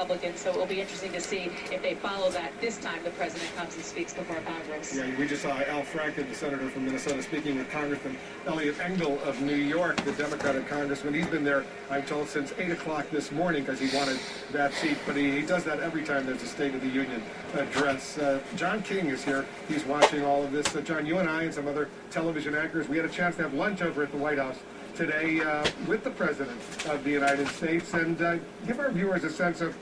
Republicans, so it will be interesting to see if they follow that this time the president comes and speaks before Congress. Yeah, we just saw Al Franken, the senator from Minnesota, speaking with Congressman Elliot Engel of New York, the Democratic congressman. He's been there, I'm told, since 8 o'clock this morning because he wanted that seat, but he does that every time there's a State of the Union address. John King is here. He's watching all of this. John, you and I and some other television anchors, we had a chance to have lunch over at the White House today with the President of the United States, and give our viewers a sense of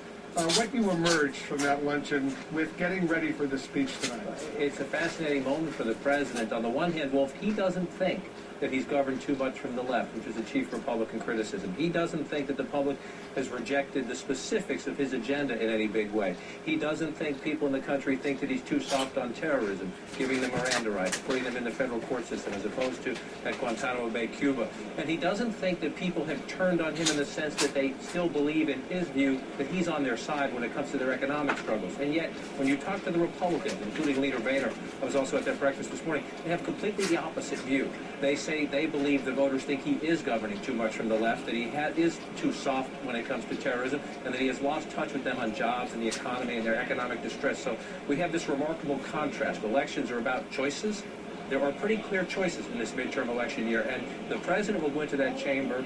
what you emerged from that luncheon with getting ready for the speech tonight. It's a fascinating moment for the President. On the one hand, Wolf, he doesn't think that he's governed too much from the left, which is the chief Republican criticism. He doesn't think that the public has rejected the specifics of his agenda in any big way. He doesn't think people in the country think that he's too soft on terrorism, giving them Miranda rights, putting them in the federal court system as opposed to at Guantanamo Bay, Cuba. And he doesn't think that people have turned on him in the sense that they still believe, in his view, that he's on their side when it comes to their economic struggles. And yet, when you talk to the Republicans, including Leader Boehner, I was also at that breakfast this morning, they have completely the opposite view. They say they believe the voters think he is governing too much from the left, that he is too soft when it comes to terrorism, and that he has lost touch with them on jobs and the economy and their economic distress. So we have this remarkable contrast. Elections are about choices. There are pretty clear choices in this midterm election year, and the president will go into that chamber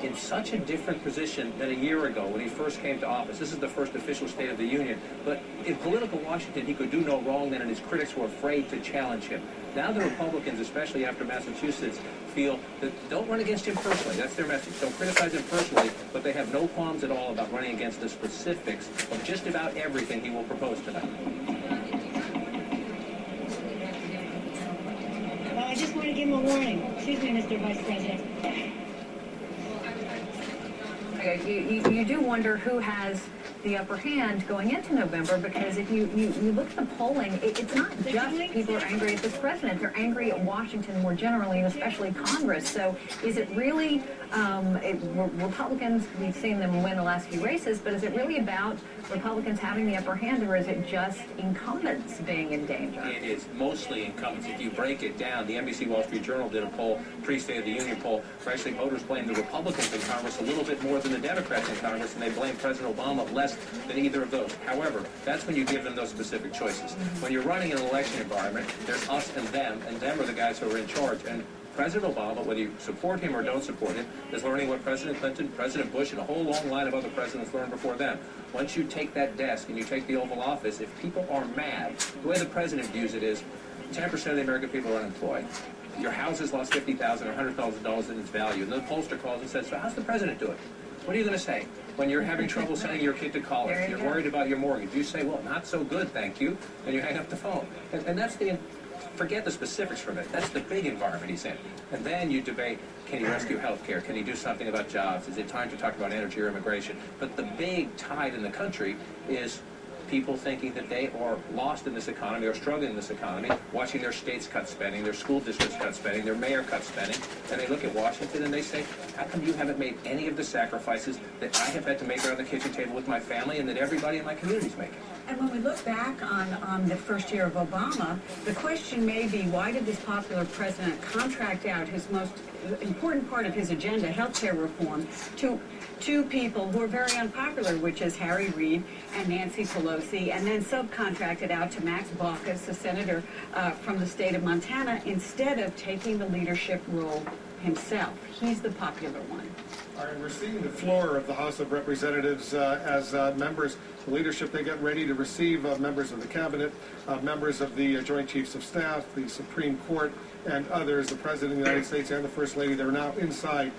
in such a different position than a year ago when he first came to office. This is the first official State of the Union. But in political Washington, he could do no wrong then, and his critics were afraid to challenge him. Now the Republicans, especially after Massachusetts, feel that don't run against him personally. That's their message. Don't criticize him personally, but they have no qualms at all about running against the specifics of just about everything he will propose tonight. Well, I just want to give him a warning. Excuse me, Mr. Vice President. You do wonder who has the upper hand going into November, because if you look at the polling, it's not just people are angry at this president. They're angry at Washington more generally, and especially Congress. So is it really Republicans, we've seen them win the last few races, but is it really about Republicans having the upper hand, or is it just incumbents being in danger? It is mostly incumbents. If you break it down, the NBC Wall Street Journal did a poll, pre-State of the Union poll, where actually voters blame the Republicans in Congress a little bit more than the Democrats in Congress, and they blame President Obama less than either of those. However, that's when you give them those specific choices. When you're running an election environment, there's us and them are the guys who are in charge. And President Obama, whether you support him or don't support him, is learning what President Clinton, President Bush, and a whole long line of other presidents learned before them. Once you take that desk and you take the Oval Office, if people are mad, the way the president views it is 10% of the American people are unemployed. Your house has lost $50,000 or $100,000 in its value. And the pollster calls and says, so how's the president doing? What are you going to say? When you're having trouble sending your kid to college, you're worried about your mortgage, you say, well, not so good, thank you, and you hang up the phone. And that's forget the specifics from it. That's the big environment he's in. And then you debate, can he rescue health care? Can he do something about jobs? Is it time to talk about energy or immigration? But the big tide in the country is people thinking that they are lost in this economy or struggling in this economy, watching their states cut spending, their school districts cut spending, their mayor cut spending, and they look at Washington and they say, how come you haven't made any of the sacrifices that I have had to make around the kitchen table with my family and that everybody in my community is making? And when we look back on the first year of Obama, the question may be, why did this popular president contract out his most important part of his agenda, health care reform, to two people who are very unpopular, which is Harry Reid and Nancy Pelosi, and then subcontracted out to Max Baucus, a senator from the state of Montana, instead of taking the leadership role himself? He's the popular one. All right, we're seeing the floor of the House of Representatives as members, the leadership, they get ready to receive members of the cabinet, members of the Joint Chiefs of Staff, the Supreme Court, and others, the President of the United States and the First Lady. They're now inside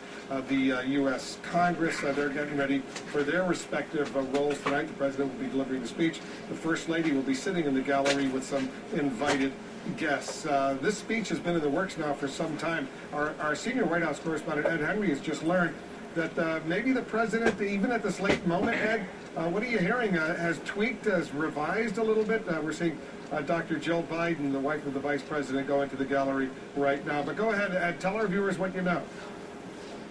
the U.S. Congress. They're getting ready for their respective roles tonight. The President will be delivering the speech. The First Lady will be sitting in the gallery with some invited guests. This speech has been in the works now for some time. Our senior White House correspondent, Ed Henry, has just learned that maybe the President, even at this late moment, Ed, what are you hearing, has tweaked, has revised a little bit? We're seeing Dr. Jill Biden, the wife of the Vice President, go into the gallery right now. But go ahead, Ed, tell our viewers what you know.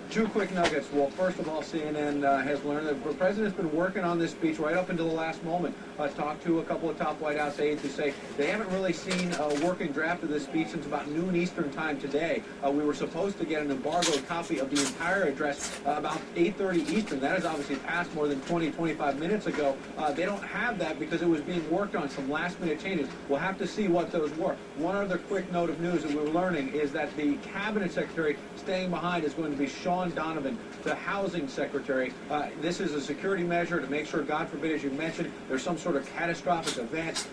Two quick nuggets. Well, first of all, CNN has learned that the president's been working on this speech right up until the last moment. Talked to a couple of top White House aides who say they haven't really seen a working draft of this speech since about noon Eastern time today. We were supposed to get an embargoed copy of the entire address about 8:30 Eastern. That has obviously passed more than 25 minutes ago. They don't have that because it was being worked on, some last-minute changes. We'll have to see what those were. One other quick note of news that we were learning is that the cabinet secretary staying behind is going to be Sean Donovan, the housing secretary. This is a security measure to make sure, God forbid, as you mentioned, there's some sort of catastrophic event,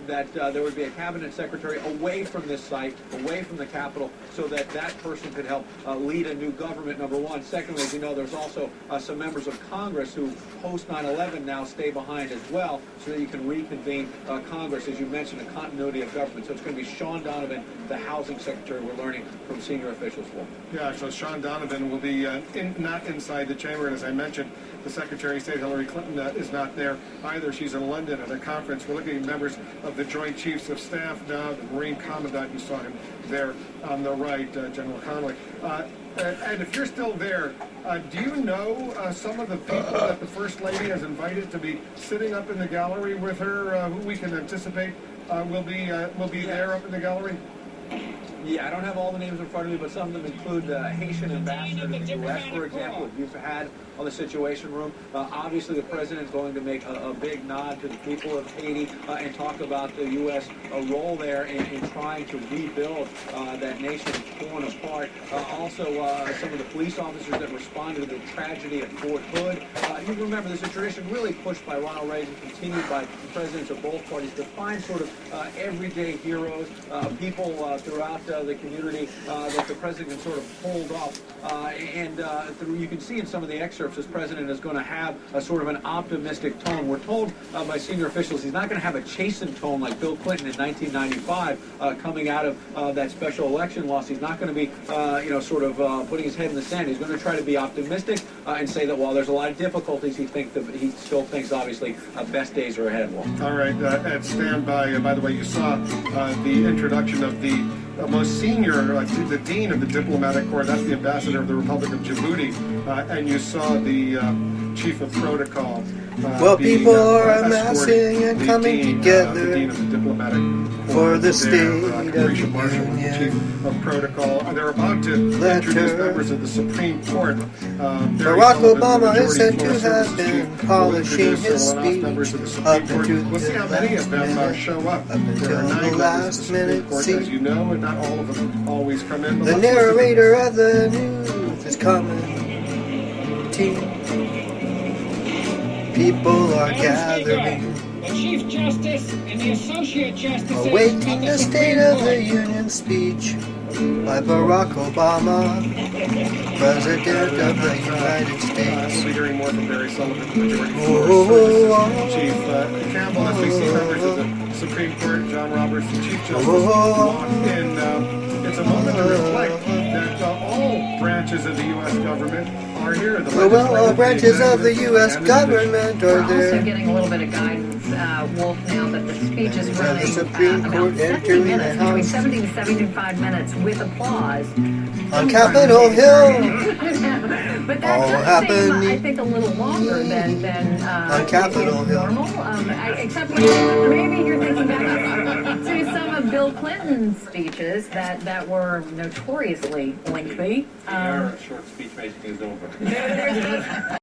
that there would be a cabinet secretary away from this site, away from the Capitol, so that that person could help lead a new government, number one. Secondly, as you know, there's also some members of Congress who, post 9/11, now stay behind as well, so that you can reconvene Congress, as you mentioned, a continuity of government. So it's going to be Sean Donovan, the housing secretary, we're learning from senior officials. Yeah, so Sean Donovan will be not inside the chamber, and as I mentioned, the Secretary of State Hillary Clinton is not there either. She's in London at a conference. We're looking at members of the Joint Chiefs of Staff now. The Marine Commandant, you saw him there on the right, General Connolly. And if you're still there, do you know some of the people that the First Lady has invited to be sitting up in the gallery with her, who we can anticipate will be there up in the gallery? Yeah, I don't have all the names in front of me, but some of them include the Haitian ambassador to the U.S., for example, that you've had on the Situation Room. Obviously, the president is going to make a big nod to the people of Haiti and talk about the U.S. role there in trying to rebuild that nation torn apart. Also, some of the police officers that responded to the tragedy at Fort Hood. You remember, there's a tradition really pushed by Ronald Reagan, continued by presidents of both parties, to find sort of everyday heroes, people throughout the community that the president can sort of hold off. You can see in some of the excerpts, this president is going to have a sort of an optimistic tone. We're told by senior officials he's not going to have a chastened tone like Bill Clinton in 1995 coming out of that special election loss. He's not going to be, sort of putting his head in the sand. He's going to try to be optimistic and say that while there's a lot of difficulties, he still thinks, obviously, best days are ahead. All right, Ed, stand by. By the way, you saw the introduction of the most senior, the dean of the diplomatic corps. That's the ambassador of the Republic of Djibouti, and you saw the chief of protocol. Well, people are amassing and coming together the dean of the diplomatic for the State Carisha of Marshall, the the chief Union. of protocol. They're about to introduce members of the Supreme Court. Barack Obama is said to have been polishing his speech up into We'll see how many of them show up. There are 9 members of the last Supreme minute Court, as you know, and not all of them always come in. The narrator of the news is coming. People are gathering, The Chief Justice and the Associate Justices awaiting the State of the Union speech by Barack Obama, President of the United We'll States. be hearing more from Barry Sullivan, Majority Floor Services Chief Campbell, as we see members of the Supreme Court, John Roberts, the Chief Justice, walk in. It's a moment to reflect that all branches of the U.S. government are here. All branches of the U.S. government are We're also there. getting a little bit of guidance, Wolf, now that the speech is running the Supreme about Court 70 entering the minutes, between House 70 to 75 minutes with applause. on Capitol Hill. But that All does seem, happening I think, a little longer than on Capitol is Hill. normal. Except maybe you're thinking back to some of Bill Clinton's speeches that were notoriously lengthy. Our short speech making is over. There's